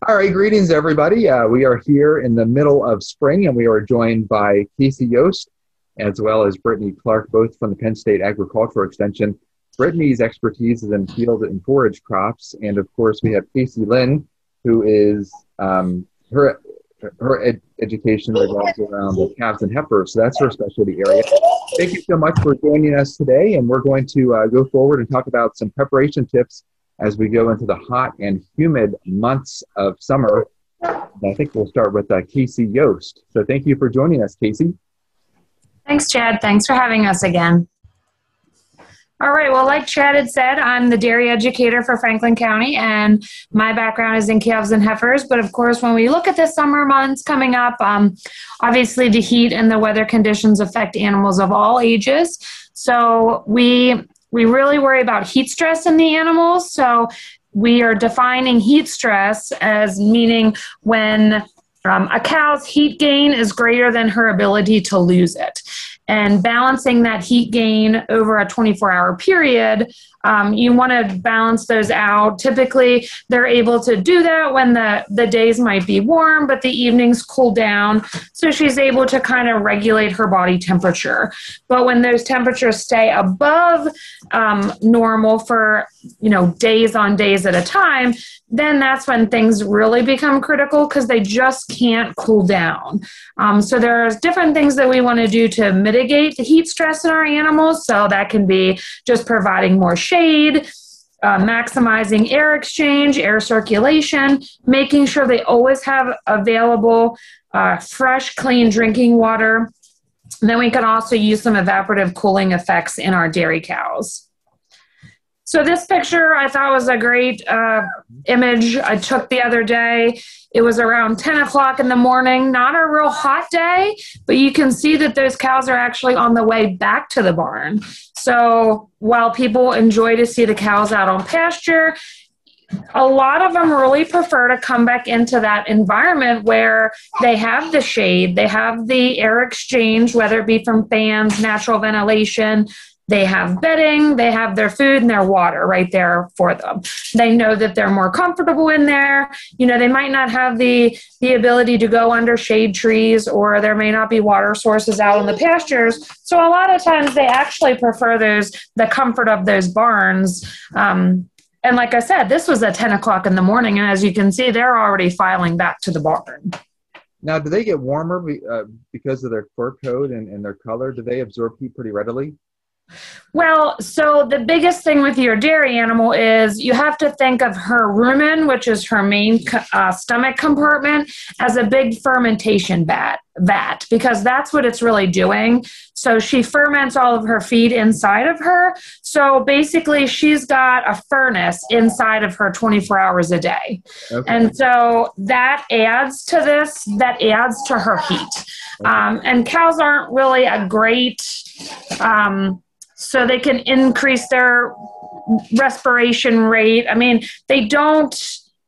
All right, greetings everybody. We are here in the middle of spring and we are joined by Casey Yost as well as Brittany Clark, both from the Penn State Agricultural Extension. Brittany's expertise is in field and forage crops, and of course we have Casey Lynn, who is her education revolves around the calves and heifers, so that's her specialty area. Thank you so much for joining us today, and we're going to go forward and talk about some preparation tips as we go into the hot and humid months of summer. I think we'll start with Casey Yost. So thank you for joining us, Casey. Thanks, Chad. Thanks for having us again. All right, well, like Chad had said, I'm the dairy educator for Franklin County, and my background is in calves and heifers. But of course, when we look at the summer months coming up, obviously the heat and the weather conditions affect animals of all ages. So we really worry about heat stress in the animals. So we are defining heat stress as meaning when a cow's heat gain is greater than her ability to lose it. And balancing that heat gain over a 24-hour period, you want to balance those out. Typically, they're able to do that when the days might be warm, but the evenings cool down. So she's able to kind of regulate her body temperature. But when those temperatures stay above normal for, days on days at a time, then that's when things really become critical because they just can't cool down. So there's different things that we want to do to mitigate the heat stress in our animals. So that can be just providing more shade, maximizing air exchange, air circulation, making sure they always have available fresh, clean drinking water. And then we can also use some evaporative cooling effects in our dairy cows. So this picture I thought was a great image I took the other day. It was around 10 o'clock in the morning, not a real hot day, but you can see that those cows are actually on the way back to the barn. So while people enjoy to see the cows out on pasture, a lot of them really prefer to come back into that environment where they have the shade, they have the air exchange, whether it be from fans, natural ventilation. They have bedding, they have their food and their water right there for them. They know that they're more comfortable in there. They might not have the ability to go under shade trees, or there may not be water sources out in the pastures. So a lot of times they actually prefer the comfort of those barns. And like I said, this was at 10 o'clock in the morning, and as you can see, they're already filing back to the barn. Now, do they get warmer because of their fur coat and their color? Do they absorb heat pretty readily? Well, so the biggest thing with your dairy animal is you have to think of her rumen, which is her main stomach compartment, as a big fermentation vat, because that's what it's really doing. So she ferments all of her feed inside of her. So basically she's got a furnace inside of her 24 hours a day. Okay. And so that adds to this, that adds to her heat. Okay. And cows aren't really a great... so they can increase their respiration rate. I mean, they don't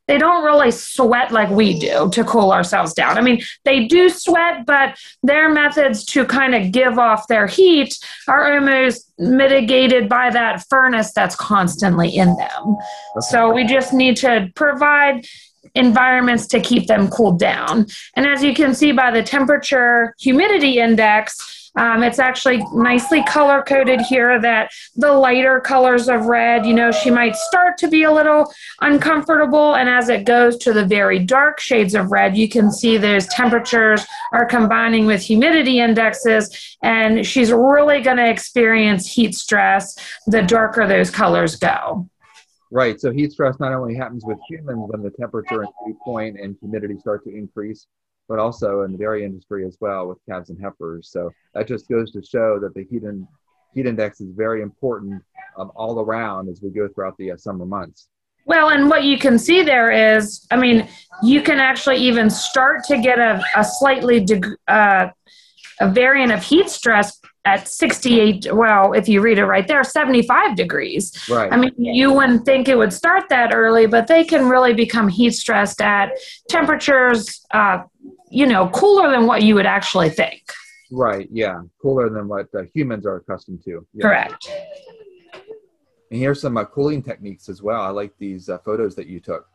really sweat like we do to cool ourselves down. I mean, they do sweat, but their methods to kind of give off their heat are almost mitigated by that furnace that's constantly in them. Okay. So we just need to provide environments to keep them cooled down. And as you can see by the temperature humidity index, it's actually nicely color-coded here that the lighter colors of red, she might start to be a little uncomfortable, and as it goes to the very dark shades of red, you can see those temperatures are combining with humidity indexes, and she's really going to experience heat stress the darker those colors go. Right, so heat stress not only happens with humans when the temperature and dew point and humidity start to increase, but also in the dairy industry as well with calves and heifers. So that just goes to show that the heat index is very important all around as we go throughout the summer months. Well, and what you can see there is, I mean, you can actually even start to get a slightly a variant of heat stress at 68, well, if you read it right there, 75 degrees. Right. I mean, you wouldn't think it would start that early, but they can really become heat stressed at temperatures, cooler than what you would actually think. Right, yeah, cooler than what humans are accustomed to. Yeah. Correct. And here's some cooling techniques as well. I like these photos that you took.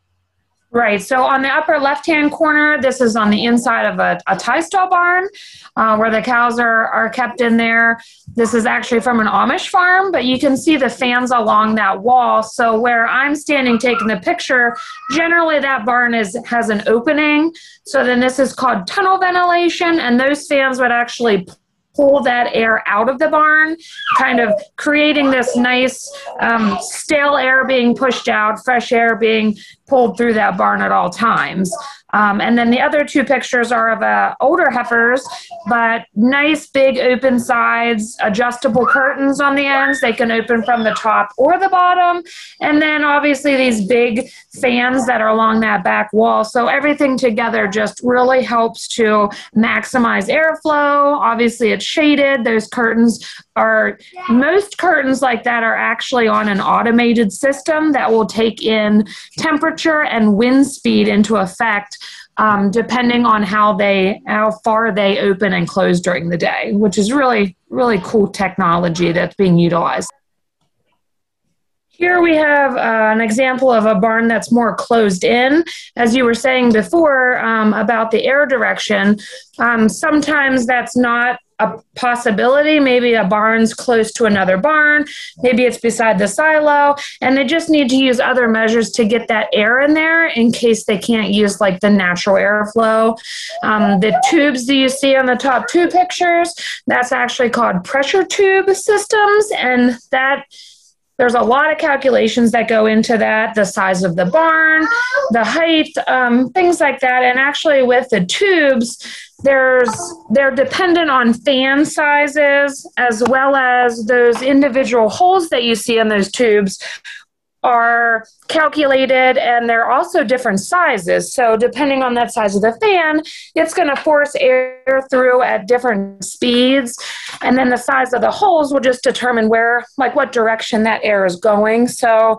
Right. So on the upper left-hand corner, this is on the inside of a tie stall barn where the cows are kept in there. This is actually from an Amish farm, but you can see the fans along that wall. So where I'm standing taking the picture, generally that barn has an opening. So then this is called tunnel ventilation, and those fans would actually pull that air out of the barn, kind of creating this nice stale air being pushed out, fresh air being pulled through that barn at all times. And then the other two pictures are of older heifers, but nice big open sides, adjustable curtains on the ends. They can open from the top or the bottom. And then obviously these big fans that are along that back wall. So everything together just really helps to maximize airflow. Obviously it's shaded. Those curtains most curtains like that are actually on an automated system that will take in temperature and wind speed into effect, depending on how far they open and close during the day, which is really, really cool technology that's being utilized. Here we have an example of a barn that's more closed in. As you were saying before about the air direction, sometimes that's not a possibility. Maybe a barn's close to another barn, maybe it's beside the silo, and they just need to use other measures to get that air in there in case they can't use like the natural airflow. The tubes that you see on the top two pictures, that's actually called pressure tube systems, and there's a lot of calculations that go into that, the size of the barn, the height, things like that. And actually with the tubes, they're dependent on fan sizes as well as those individual holes that you see in those tubes are calculated, and they're also different sizes. So depending on that size of the fan, it's going to force air through at different speeds. And then the size of the holes will just determine what direction that air is going. So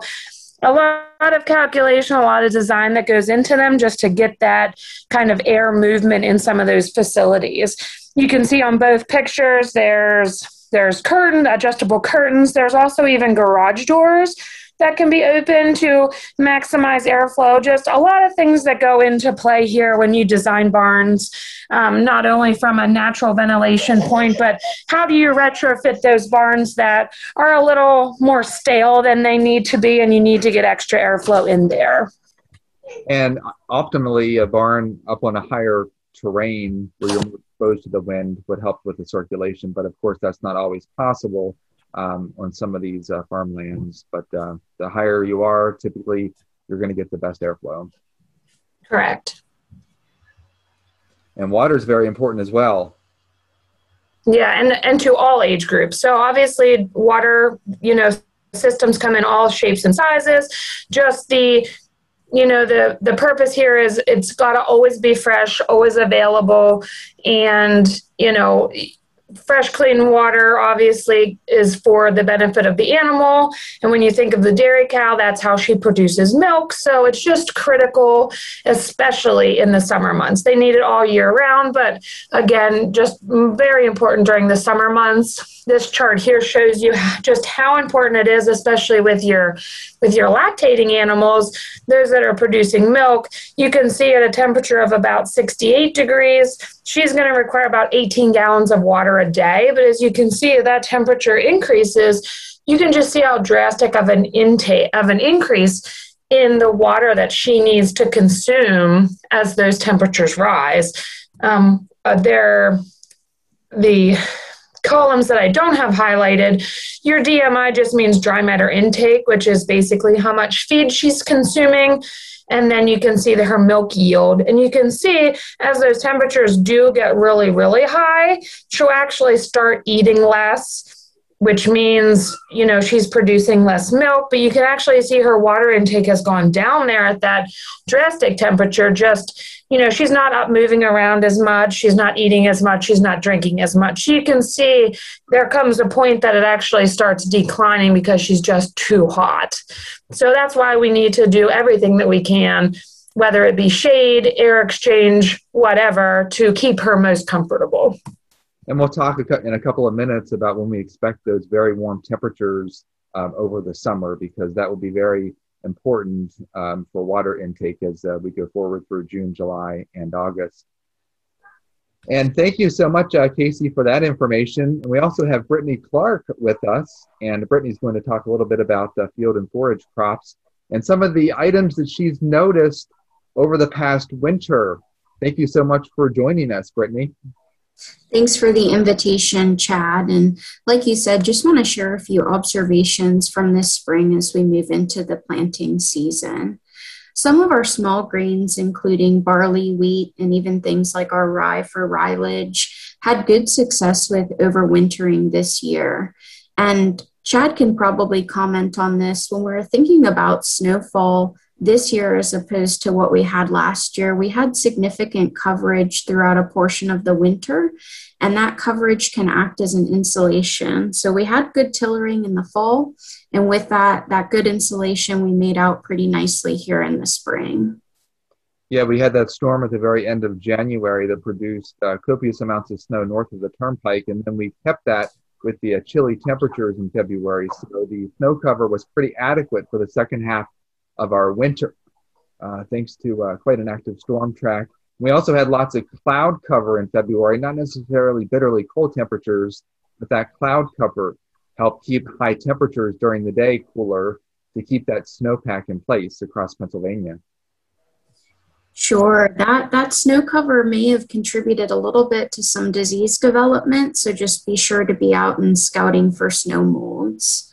a lot of calculation, a lot of design that goes into them just to get that kind of air movement in some of those facilities. You can see on both pictures, there's adjustable curtains. There's also even garage doors that can be open to maximize airflow. Just a lot of things that go into play here when you design barns, not only from a natural ventilation point, but how do you retrofit those barns that are a little more stale than they need to be, and you need to get extra airflow in there. And optimally, a barn up on a higher terrain where you're more exposed to the wind would help with the circulation, but of course that's not always possible on some of these farmlands. But the higher you are, typically you're going to get the best airflow. Correct. And water is very important as well. Yeah, and to all age groups. So obviously water, systems come in all shapes and sizes. Just the purpose here is it's got to always be fresh, always available, and, fresh, clean water obviously is for the benefit of the animal. And when you think of the dairy cow, that's how she produces milk. So it's just critical, especially in the summer months. They need it all year round, but again, just very important during the summer months. This chart here shows you just how important it is, especially with your lactating animals, those that are producing milk. You can see at a temperature of about 68 degrees, she's going to require about 18 gallons of water a day. But as you can see, that temperature increases, you can just see how drastic of an increase in the water that she needs to consume as those temperatures rise. The columns that I don't have highlighted, your DMI just means dry matter intake, which is basically how much feed she's consuming. And then you can see her milk yield. And you can see as those temperatures do get really, really high, she'll actually start eating less, which means, she's producing less milk. But you can actually see her water intake has gone down there at that drastic temperature. Just, she's not up moving around as much. She's not eating as much. She's not drinking as much. You can see there comes a point that it actually starts declining because she's just too hot. So that's why we need to do everything that we can, whether it be shade, air exchange, whatever, to keep her most comfortable. And we'll talk in a couple of minutes about when we expect those very warm temperatures over the summer, because that will be very important for water intake as we go forward through June, July, and August. And thank you so much, Casey, for that information. And we also have Brittany Clark with us, and Brittany's going to talk a little bit about field and forage crops and some of the items that she's noticed over the past winter. Thank you so much for joining us, Brittany. Thanks for the invitation, Chad. And like you said, just want to share a few observations from this spring as we move into the planting season. Some of our small grains, including barley, wheat, and even things like our rye for silage, had good success with overwintering this year. And Chad can probably comment on this. When we're thinking about snowfall this year as opposed to what we had last year, we had significant coverage throughout a portion of the winter, and that coverage can act as an insulation. So we had good tillering in the fall, and with that good insulation, we made out pretty nicely here in the spring. Yeah, we had that storm at the very end of January that produced copious amounts of snow north of the turnpike, and then we kept that with the chilly temperatures in February. So the snow cover was pretty adequate for the second half of our winter, thanks to quite an active storm track. We also had lots of cloud cover in February, not necessarily bitterly cold temperatures, but that cloud cover helped keep high temperatures during the day cooler to keep that snowpack in place across Pennsylvania. Sure, that snow cover may have contributed a little bit to some disease development, so just be sure to be out and scouting for snow molds.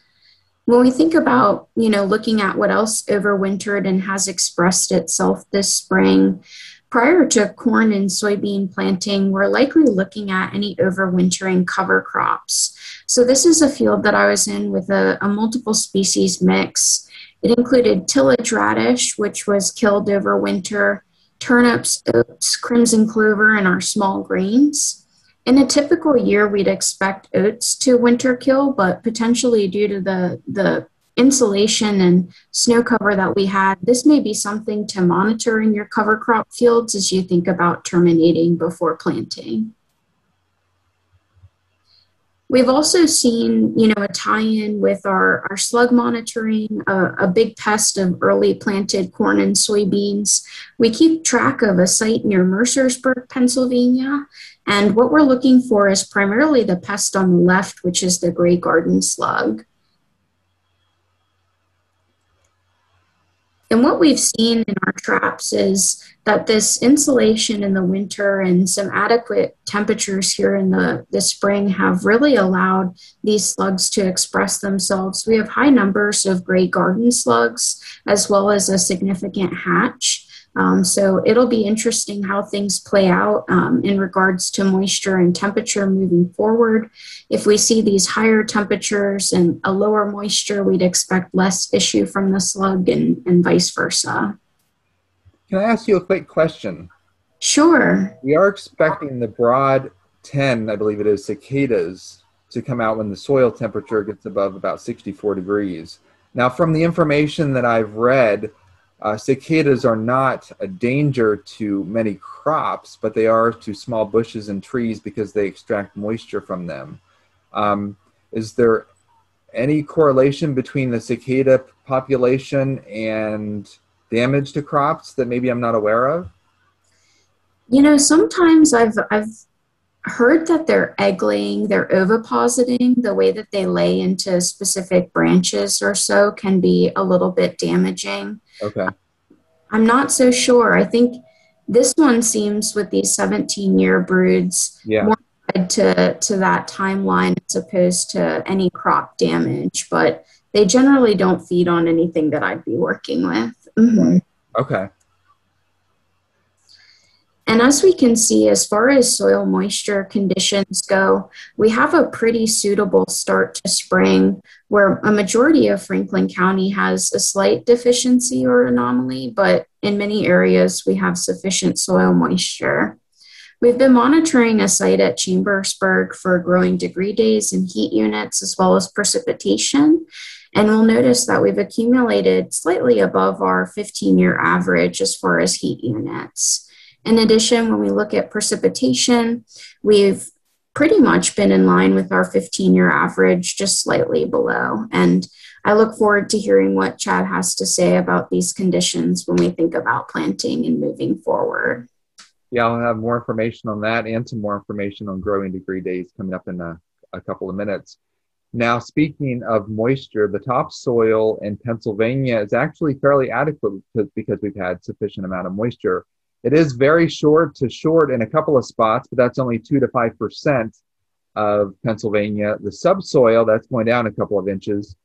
When we think about, looking at what else overwintered and has expressed itself this spring, prior to corn and soybean planting, we're likely looking at any overwintering cover crops. So this is a field that I was in with a multiple species mix. It included tillage radish, which was killed over winter, turnips, oats, crimson clover, and our small grains. In a typical year, we'd expect oats to winter kill, but potentially due to the insulation and snow cover that we had, this may be something to monitor in your cover crop fields as you think about terminating before planting. We've also seen, a tie-in with our slug monitoring, a big pest of early planted corn and soybeans. We keep track of a site near Mercersburg, Pennsylvania, and what we're looking for is primarily the pest on the left, which is the gray garden slug. And what we've seen in our traps is that this insulation in the winter and some adequate temperatures here in the spring have really allowed these slugs to express themselves. We have high numbers of gray garden slugs as well as a significant hatch. So it'll be interesting how things play out in regards to moisture and temperature moving forward. If we see these higher temperatures and a lower moisture, we'd expect less issue from the slug and vice versa. Can I ask you a quick question? Sure. We are expecting the broad 10, I believe it is, cicadas to come out when the soil temperature gets above about 64 degrees. Now, from the information that I've read, cicadas are not a danger to many crops, but they are to small bushes and trees because they extract moisture from them. Is there any correlation between the cicada population and damage to crops that maybe I'm not aware of? Sometimes I've heard that they're egg laying, they're ovipositing, the way that they lay into specific branches or so can be a little bit damaging. Okay. I'm not so sure. I think this one seems with these 17-year broods more tied to that timeline as opposed to any crop damage, but they generally don't feed on anything that I'd be working with. Mm-hmm. Okay. And as we can see, as far as soil moisture conditions go, we have a pretty suitable start to spring where a majority of Franklin County has a slight deficiency or anomaly, but in many areas we have sufficient soil moisture. We've been monitoring a site at Chambersburg for growing degree days and heat units as well as precipitation. And we'll notice that we've accumulated slightly above our 15-year average as far as heat units. In addition, when we look at precipitation, we've pretty much been in line with our 15-year average, just slightly below. And I look forward to hearing what Chad has to say about these conditions when we think about planting and moving forward. Yeah, I'll have more information on that and some more information on growing degree days coming up in a couple of minutes. Now, speaking of moisture, the topsoil in Pennsylvania is actually fairly adequate because we've had sufficient amount of moisture. It is very short in a couple of spots, but that's only 2 to 5% of Pennsylvania. The subsoil, that's going down a couple of inches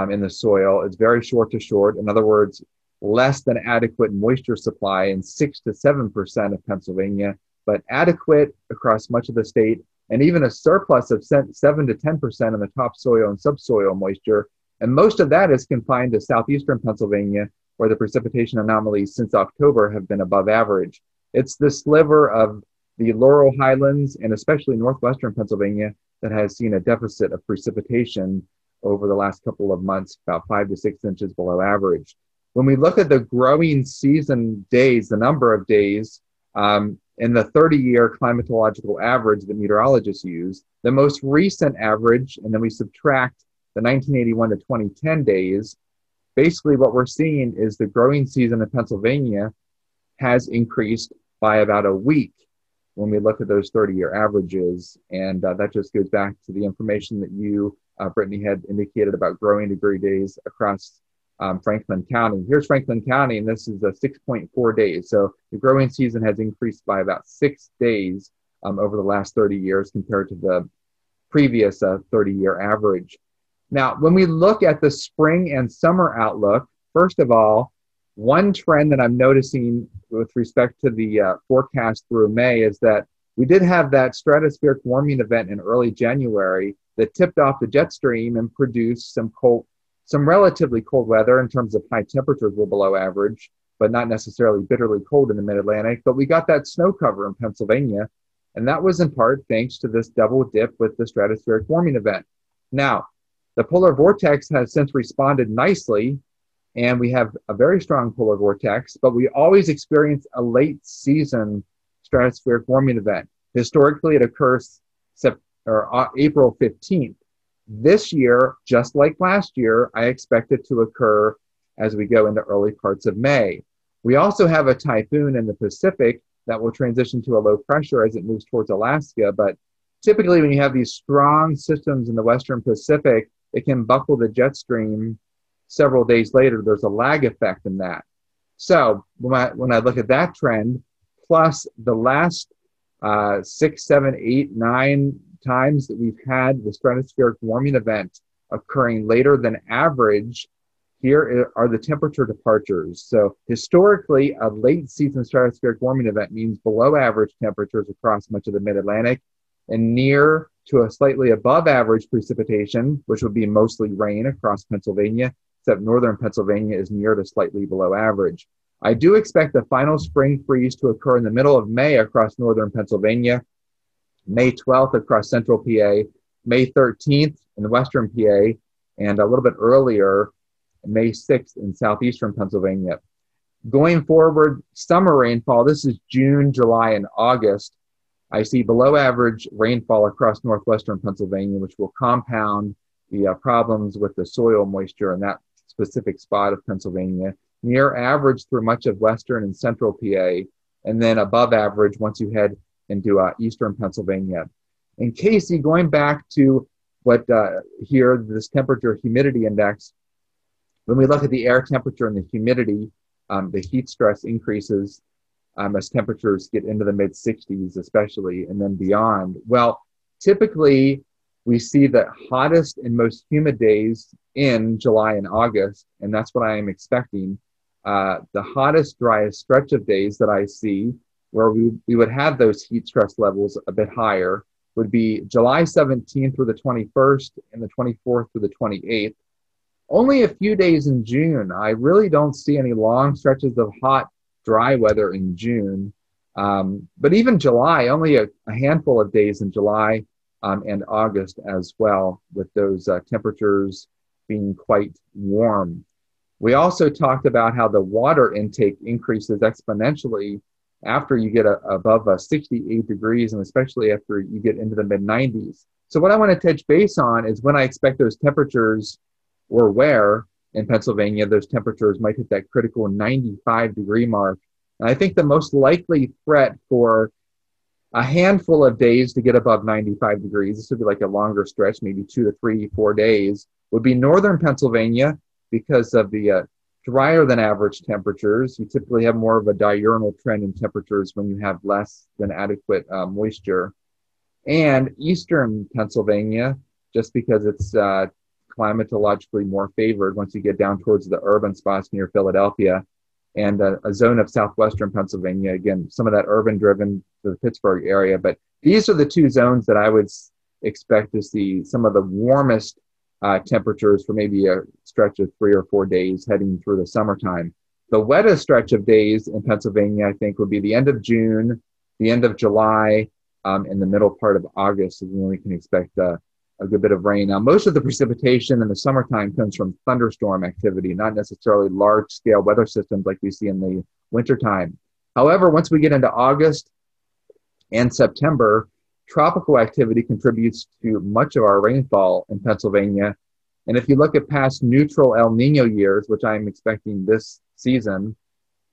in the soil, is very short to short. In other words, less than adequate moisture supply in 6 to 7% of Pennsylvania, but adequate across much of the state, and even a surplus of 7 to 10% in the topsoil and subsoil moisture. And most of that is confined to southeastern Pennsylvania, where the precipitation anomalies since October have been above average. It's the sliver of the Laurel Highlands and especially northwestern Pennsylvania that has seen a deficit of precipitation over the last couple of months, about 5 to 6 inches below average. When we look at the growing season days, the number of days in the 30-year climatological average that meteorologists use, the most recent average, and then we subtract the 1981 to 2010 days, basically what we're seeing is the growing season in Pennsylvania has increased by about a week when we look at those 30-year averages. And that just goes back to the information that you, Brittany, had indicated about growing degree days across Franklin County. Here's Franklin County, and this is 6.4 days. So the growing season has increased by about 6 days over the last 30 years compared to the previous 30-year average. Now, when we look at the spring and summer outlook, first of all, one trend that I'm noticing with respect to the forecast through May is that we did have that stratospheric warming event in early January that tipped off the jet stream and produced some relatively cold weather in terms of high temperatures were below average, but not necessarily bitterly cold in the mid-Atlantic. But we got that snow cover in Pennsylvania, and that was in part thanks to this double dip with the stratospheric warming event. Now, the polar vortex has since responded nicely, and we have a very strong polar vortex, but we always experience a late season stratospheric warming event. Historically, it occurs April 15th. This year, just like last year, I expect it to occur as we go into early parts of May. We also have a typhoon in the Pacific that will transition to a low pressure as it moves towards Alaska, but typically when you have these strong systems in the Western Pacific, it can buckle the jet stream several days later. There's a lag effect in that. So when I look at that trend, plus the last 6, 7, 8, 9 times that we've had the stratospheric warming event occurring later than average, here are the temperature departures. So historically, a late season stratospheric warming event means below average temperatures across much of the mid-Atlantic and near to a slightly above average precipitation, which would be mostly rain across Pennsylvania, except northern Pennsylvania is near to slightly below average. I do expect the final spring freeze to occur in the middle of May across northern Pennsylvania, May 12th across central PA, May 13th in the western PA, and a little bit earlier, May 6th in southeastern Pennsylvania. Going forward, summer rainfall, this is June, July, and August. I see below average rainfall across northwestern Pennsylvania, which will compound the problems with the soil moisture in that specific spot of Pennsylvania, near average through much of western and central PA, and then above average once you head into eastern Pennsylvania. And Casey, going back to what here, this temperature humidity index, when we look at the air temperature and the humidity, the heat stress increases as temperatures get into the mid-60s especially, and then beyond. Well, typically we see the hottest and most humid days in July and August, and that's what I am expecting. The hottest, driest stretch of days that I see where we would have those heat stress levels a bit higher would be July 17th through the 21st and the 24th through the 28th. Only a few days in June. I really don't see any long stretches of hot, dry weather in June. But even July, only a handful of days in July and August as well, with those temperatures being quite warm. We also talked about how the water intake increases exponentially after you get above 68 degrees, and especially after you get into the mid-90s. So what I want to touch base on is when I expect those temperatures or where in Pennsylvania those temperatures might hit that critical 95-degree mark. And I think the most likely threat for a handful of days to get above 95 degrees, this would be like a longer stretch, maybe 2 to 3, 4 days, would be northern Pennsylvania because of the drier than average temperatures. You typically have more of a diurnal trend in temperatures when you have less than adequate moisture. And eastern Pennsylvania, just because it's climatologically more favored once you get down towards the urban spots near Philadelphia, and a zone of southwestern Pennsylvania, again, some of that urban-driven to the Pittsburgh area. But these are the two zones that I would expect to see some of the warmest temperatures for maybe a stretch of 3 or 4 days heading through the summertime. The wettest stretch of days in Pennsylvania, I think, would be the end of June, the end of July, and the middle part of August is when we can expect a good bit of rain. Now, most of the precipitation in the summertime comes from thunderstorm activity, not necessarily large-scale weather systems like we see in the wintertime. However, once we get into August and September, tropical activity contributes to much of our rainfall in Pennsylvania. And if you look at past neutral El Nino years, which I'm expecting this season,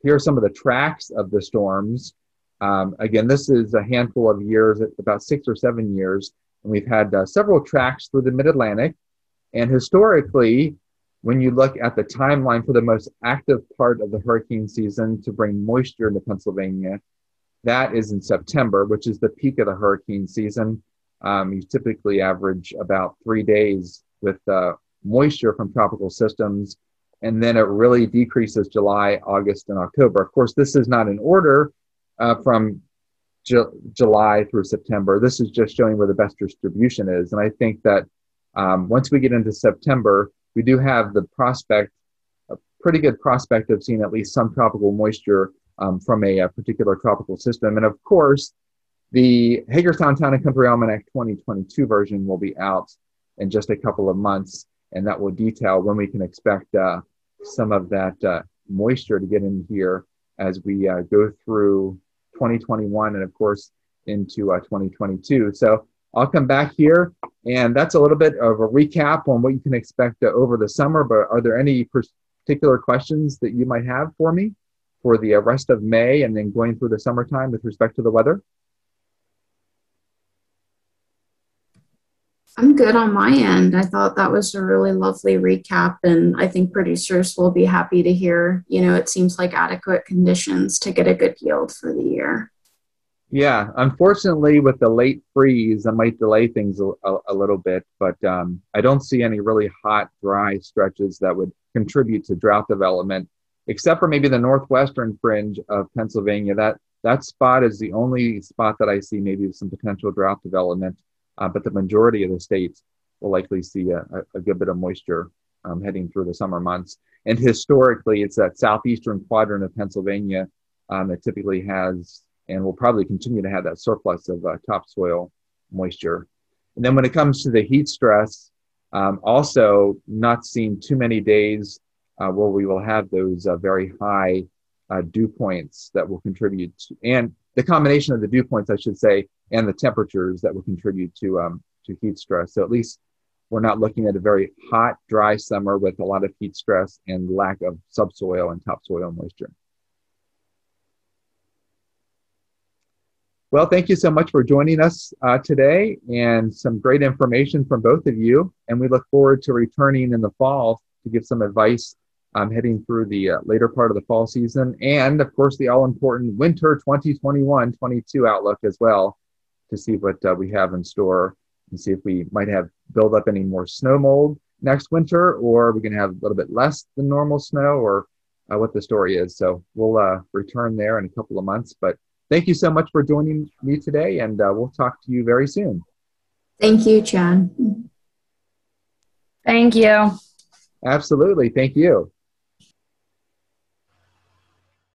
here are some of the tracks of the storms. Again, this is a handful of years, about 6 or 7 years. And we've had several tracks through the mid-Atlantic. And historically, when you look at the timeline for the most active part of the hurricane season to bring moisture into Pennsylvania, that is in September, which is the peak of the hurricane season. You typically average about 3 days with moisture from tropical systems, and then it really decreases July, August, and October. Of course, this is not in order from July through September. This is just showing where the best distribution is. And I think that once we get into September, we do have the prospect, a pretty good prospect of seeing at least some tropical moisture from a particular tropical system. And of course, the Hagerstown Town and Country Almanack 2022 version will be out in just a couple of months, and that will detail when we can expect some of that moisture to get in here as we go through 2021 and of course into 2022. So I'll come back here, and that's a little bit of a recap on what you can expect over the summer. But are there any particular questions that you might have for me for the rest of May and then going through the summertime with respect to the weather? I'm good on my end. I thought that was a really lovely recap, and I think producers will be happy to hear, it seems like adequate conditions to get a good yield for the year. Yeah, unfortunately with the late freeze, that might delay things a little bit, but I don't see any really hot, dry stretches that would contribute to drought development, except for maybe the northwestern fringe of Pennsylvania. That spot is the only spot that I see maybe some potential drought development. But the majority of the states will likely see a good bit of moisture heading through the summer months. And historically, it's that southeastern quadrant of Pennsylvania that typically has and will probably continue to have that surplus of topsoil moisture. And then when it comes to the heat stress, also not seeing too many days where we will have those very high dew points that will contribute to, and the combination of the dew points, I should say, and the temperatures that will contribute to heat stress. So at least we're not looking at a very hot, dry summer with a lot of heat stress and lack of subsoil and topsoil moisture. Well, thank you so much for joining us today, and some great information from both of you. And we look forward to returning in the fall to give some advice heading through the later part of the fall season, and of course the all-important winter 2021-22 outlook as well, to see what we have in store and see if we might have build up any more snow mold next winter, or we're going to have a little bit less than normal snow, or what the story is. So we'll return there in a couple of months. But thank you so much for joining me today, and we'll talk to you very soon. Thank you, Chad. Thank you. Absolutely. Thank you.